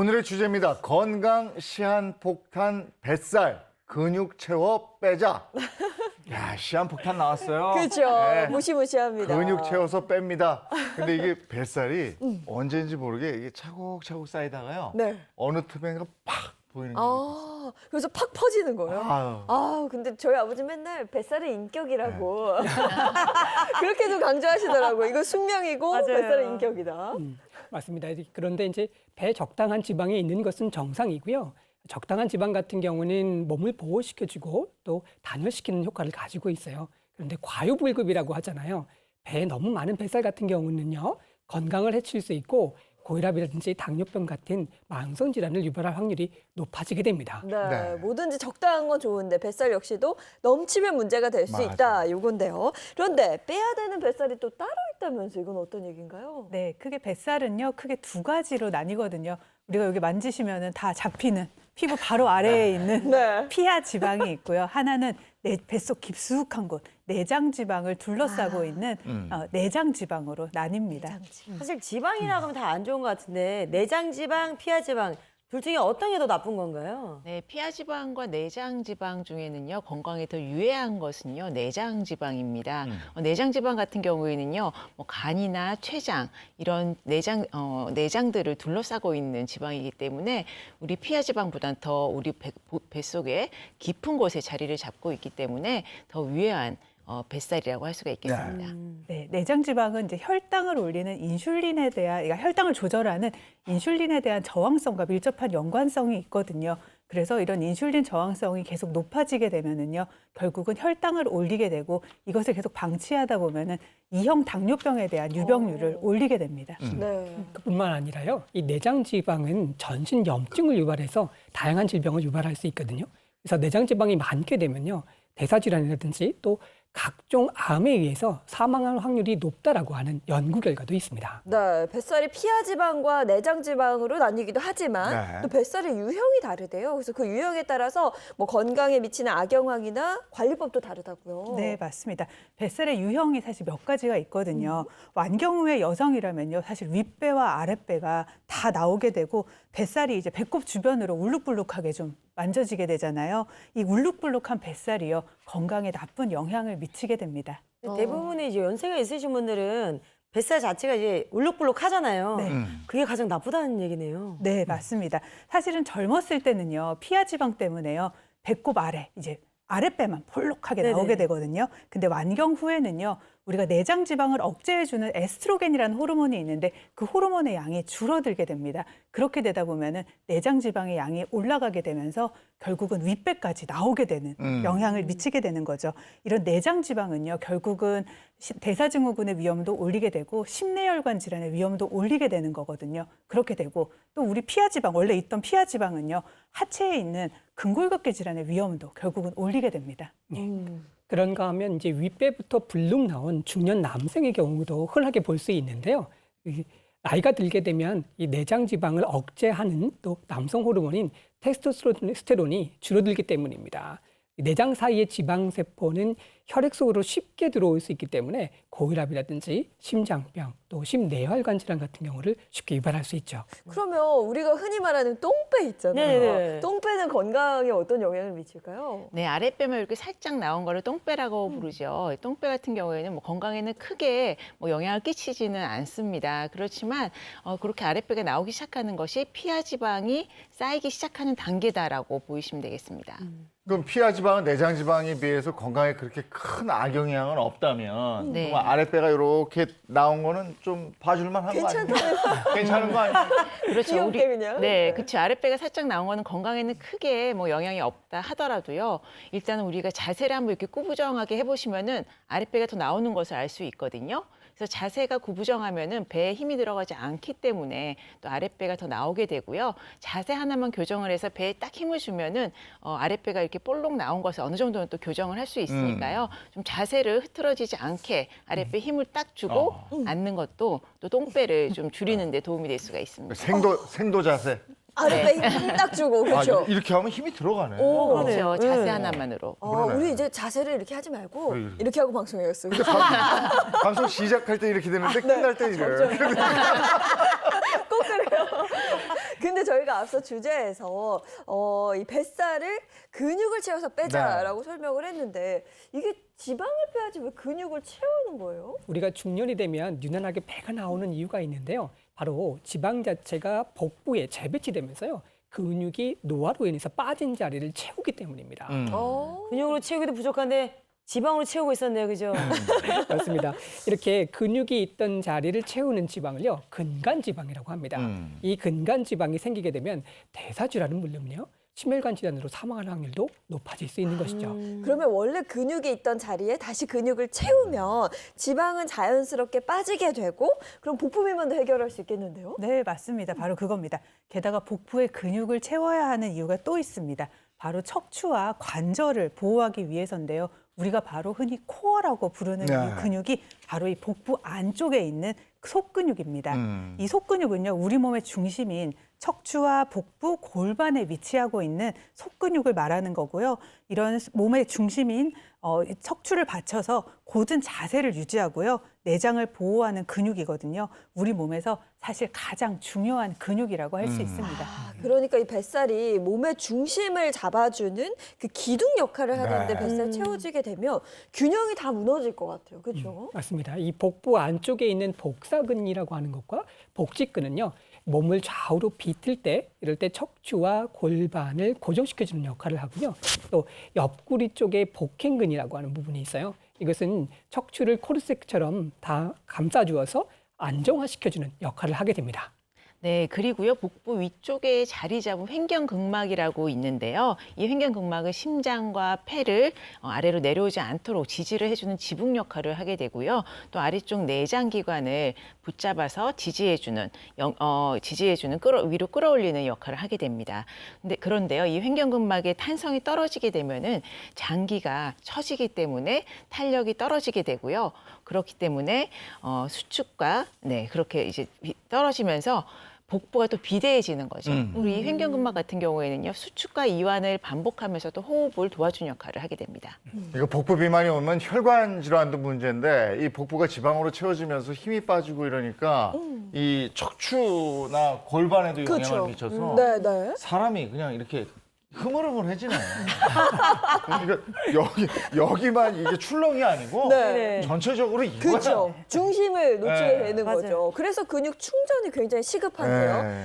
오늘의 주제입니다. 건강 시한폭탄 뱃살 근육 채워 빼자. 야, 시한폭탄 나왔어요. 그렇죠. 네. 무시무시합니다. 근육 채워서 뺍니다. 근데 이게 뱃살이 언제인지 모르게 이게 차곡차곡 쌓이다가요. 네. 어느 틈엔가 팍 보이는 게 있어요. 아, 그래서 팍 퍼지는 거예요. 아유. 아, 근데 저희 아버지 맨날 뱃살은 인격이라고 그렇게도 강조하시더라고요. 이거 숙명이고 맞아요. 뱃살은 인격이다. 맞습니다. 그런데 이제 배에 적당한 지방이 있는 것은 정상이고요. 적당한 지방 같은 경우는 몸을 보호시켜주고 또 단열시키는 효과를 가지고 있어요. 그런데 과유불급이라고 하잖아요. 배에 너무 많은 뱃살 같은 경우는요, 건강을 해칠 수 있고 고혈압이라든지 당뇨병 같은 만성 질환을 유발할 확률이 높아지게 됩니다. 네, 네. 뭐든지 적당한 건 좋은데 뱃살 역시도 넘치면 문제가 될 수 맞아. 있다. 이건데요. 그런데 빼야 되는 뱃살이 또 따로 있다면서 이건 어떤 얘기인가요? 네, 크게 뱃살은요, 크게 두 가지로 나뉘거든요. 우리가 여기 만지시면은 다 잡히는 피부 바로 아래에 있는 네. 피하 지방이 있고요. 하나는 뱃속 깊숙한 곳, 내장 지방을 둘러싸고 있는 내장 지방으로 나뉩니다. 사실 지방이라고 하면 다 안 좋은 것 같은데 내장 지방, 피하 지방 둘 중에 어떤 게 더 나쁜 건가요? 네, 피하 지방과 내장 지방 중에는요, 건강에 더 유해한 것은요, 내장 지방입니다. 내장 지방 같은 경우에는요, 뭐 간이나 췌장 이런 내장들을 둘러싸고 있는 지방이기 때문에 우리 피하 지방보다는 더 우리 뱃속에 깊은 곳에 자리를 잡고 있기 때문에 더 유해한 뱃살이라고 할 수가 있겠습니다. 네, 내장 지방은 이제 혈당을 올리는 인슐린에 대한, 그러니까 혈당을 조절하는 인슐린에 대한 저항성과 밀접한 연관성이 있거든요. 그래서 이런 인슐린 저항성이 계속 높아지게 되면은요, 결국은 혈당을 올리게 되고 이것을 계속 방치하다 보면은 2형 당뇨병에 대한 유병률을 올리게 됩니다. 네. 그뿐만 아니라요, 이 내장 지방은 전신 염증을 유발해서 다양한 질병을 유발할 수 있거든요. 그래서 내장 지방이 많게 되면요, 대사 질환이라든지 또 각종 암에 의해서 사망할 확률이 높다라고 하는 연구 결과도 있습니다. 네, 뱃살이 피하 지방과 내장 지방으로 나뉘기도 하지만 네. 또 뱃살의 유형이 다르대요. 그래서 그 유형에 따라서 뭐 건강에 미치는 악영향이나 관리법도 다르다고요. 네, 맞습니다. 뱃살의 유형이 사실 몇 가지가 있거든요. 완경우의 여성이라면요, 사실 윗배와 아랫배가 다 나오게 되고 뱃살이 이제 배꼽 주변으로 울룩불룩하게 좀 만져지게 되잖아요. 이 울룩불룩한 뱃살이요, 건강에 나쁜 영향을 미치게 됩니다. 대부분의 이제 연세가 있으신 분들은 뱃살 자체가 이제 울룩불룩 하잖아요. 네. 그게 가장 나쁘다는 얘기네요. 네, 맞습니다. 사실은 젊었을 때는요, 피하 지방 때문에요, 배꼽 아래, 이제 아랫배만 볼록하게 네네. 나오게 되거든요. 근데 완경 후에는요, 우리가 내장 지방을 억제해주는 에스트로겐이라는 호르몬이 있는데 그 호르몬의 양이 줄어들게 됩니다. 그렇게 되다 보면은 내장 지방의 양이 올라가게 되면서 결국은 윗배까지 나오게 되는 영향을 미치게 되는 거죠. 이런 내장 지방은요, 결국은 대사증후군의 위험도 올리게 되고 심내혈관 질환의 위험도 올리게 되는 거거든요. 그렇게 되고 또 우리 피하 지방, 원래 있던 피하 지방은요, 하체에 있는 근골격계 질환의 위험도 결국은 올리게 됩니다. 그런가 하면 이제 윗배부터 불룩 나온 중년 남성의 경우도 흔하게 볼 수 있는데요. 이 나이가 들게 되면 이 내장 지방을 억제하는 또 남성 호르몬인 테스토스테론이 줄어들기 때문입니다. 내장 사이의 지방 세포는 혈액 속으로 쉽게 들어올 수 있기 때문에 고혈압이라든지 심장병 또 심내혈관 질환 같은 경우를 쉽게 유발할 수 있죠. 그러면 우리가 흔히 말하는 똥배 있잖아요. 네네. 똥배는 건강에 어떤 영향을 미칠까요? 네, 아랫배만 이렇게 살짝 나온 거를 똥배라고 부르죠. 똥배 같은 경우에는 뭐 건강에는 크게 뭐 영향을 끼치지는 않습니다. 그렇지만 그렇게 아랫배가 나오기 시작하는 것이 피하 지방이 쌓이기 시작하는 단계다라고 보시면 되겠습니다. 그럼 피하 지방은 내장 지방에 비해서 건강에 그렇게 큰 악영향은 없다면 네. 정말 아랫배가 이렇게 나온 거는 좀 봐줄만 한 거 아니에요? 괜찮은 거 아니에요? 그렇죠. 귀엽게 그냥. 네, 그렇죠. 아랫배가 살짝 나온 거는 건강에는 크게 뭐 영향이 없다 하더라도요. 일단은 우리가 자세를 한번 이렇게 구부정하게 해보시면은 아랫배가 더 나오는 것을 알 수 있거든요. 그래서 자세가 구부정하면은 배에 힘이 들어가지 않기 때문에 또 아랫배가 더 나오게 되고요. 자세 하나만 교정을 해서 배에 딱 힘을 주면은 아랫배가 이렇게 볼록 나온 것을 어느 정도는 또 교정을 할 수 있으니까요. 좀 자세를 흐트러지지 않게 아랫배 힘을 딱 주고 앉는 것도 또 똥배를 좀 줄이는 데 도움이 될 수가 있습니다. 생도 자세. 아랫배 힘딱 주고 그렇죠. 이렇게 하면 힘이 들어가네. 오, 그렇죠. 자세 네. 하나만으로. 그러네. 우리 이제 자세를 이렇게 하지 말고 그래. 이렇게 하고 방송해야겠어요. 방송 시작할 때 이렇게 되는데 끝날 때 이래. 꼭 그래요. 근데 저희가 앞서 주제에서 이 뱃살을 근육을 채워서 빼자라고 설명을 했는데 이게 지방을 빼야지 왜 근육을 채우는 거예요? 우리가 중년이 되면 유난하게 배가 나오는 이유가 있는데요. 바로 지방 자체가 복부에 재배치되면서요. 근육이 노화로 인해서 빠진 자리를 채우기 때문입니다. 근육으로 채우기도 부족한데 지방으로 채우고 있었네요, 그죠? 맞습니다. 이렇게 근육이 있던 자리를 채우는 지방을요, 근간지방이라고 합니다. 이 근간지방이 생기게 되면 대사질환은 물론요, 심혈관 질환으로 사망하는 확률도 높아질 수 있는 것이죠. 그러면 원래 근육이 있던 자리에 다시 근육을 채우면 지방은 자연스럽게 빠지게 되고 그럼 복부 비만도 해결할 수 있겠는데요? 네, 맞습니다. 바로 그겁니다. 게다가 복부에 근육을 채워야 하는 이유가 또 있습니다. 바로 척추와 관절을 보호하기 위해서인데요. 우리가 바로 흔히 코어라고 부르는 네. 이 근육이 바로 이 복부 안쪽에 있는 속근육입니다. 이 속근육은요, 우리 몸의 중심인 척추와 복부, 골반에 위치하고 있는 속근육을 말하는 거고요. 이런 몸의 중심인 이 척추를 받쳐서 곧은 자세를 유지하고요. 내장을 보호하는 근육이거든요. 우리 몸에서 사실 가장 중요한 근육이라고 할 수 있습니다. 그러니까 이 뱃살이 몸의 중심을 잡아주는 그 기둥 역할을 하는데 네. 뱃살 채워지게 되면 균형이 다 무너질 것 같아요. 그렇죠? 맞습니다. 이 복부 안쪽에 있는 복사근이라고 하는 것과 복직근은요, 몸을 좌우로 비틀 때, 이럴 때 척추와 골반을 고정시켜주는 역할을 하고요. 또 옆구리 쪽에 복행근이라고 하는 부분이 있어요. 이것은 척추를 코르셋처럼 다 감싸주어서 안정화시켜주는 역할을 하게 됩니다. 네, 그리고요, 복부 위쪽에 자리 잡은 횡견근막이라고 있는데요. 이 횡견근막은 심장과 폐를 아래로 내려오지 않도록 지지를 해주는 지붕 역할을 하게 되고요. 또 아래쪽 내장기관을 붙잡아서 지지해주는 위로 끌어올리는 역할을 하게 됩니다. 그런데요, 이 횡견근막의 탄성이 떨어지게 되면은 장기가 처지기 때문에 탄력이 떨어지게 되고요. 그렇기 때문에 수축과 그렇게 이제 떨어지면서 복부가 또 비대해지는 거죠. 우리 횡견근막 같은 경우에는요, 수축과 이완을 반복하면서도 호흡을 도와주는 역할을 하게 됩니다. 이거 복부 비만이 오면 혈관 질환도 문제인데 이 복부가 지방으로 채워지면서 힘이 빠지고 이러니까 이 척추나 골반에도 영향을 미쳐서 네. 사람이 그냥 이렇게 흐물흐물해지네. 그러니까 여기만 이게 출렁이 아니고 네. 전체적으로 이거야. 그렇죠. 중심을 놓치게 네. 되는 맞아요. 거죠. 그래서 근육 충전이 굉장히 시급한데요. 네.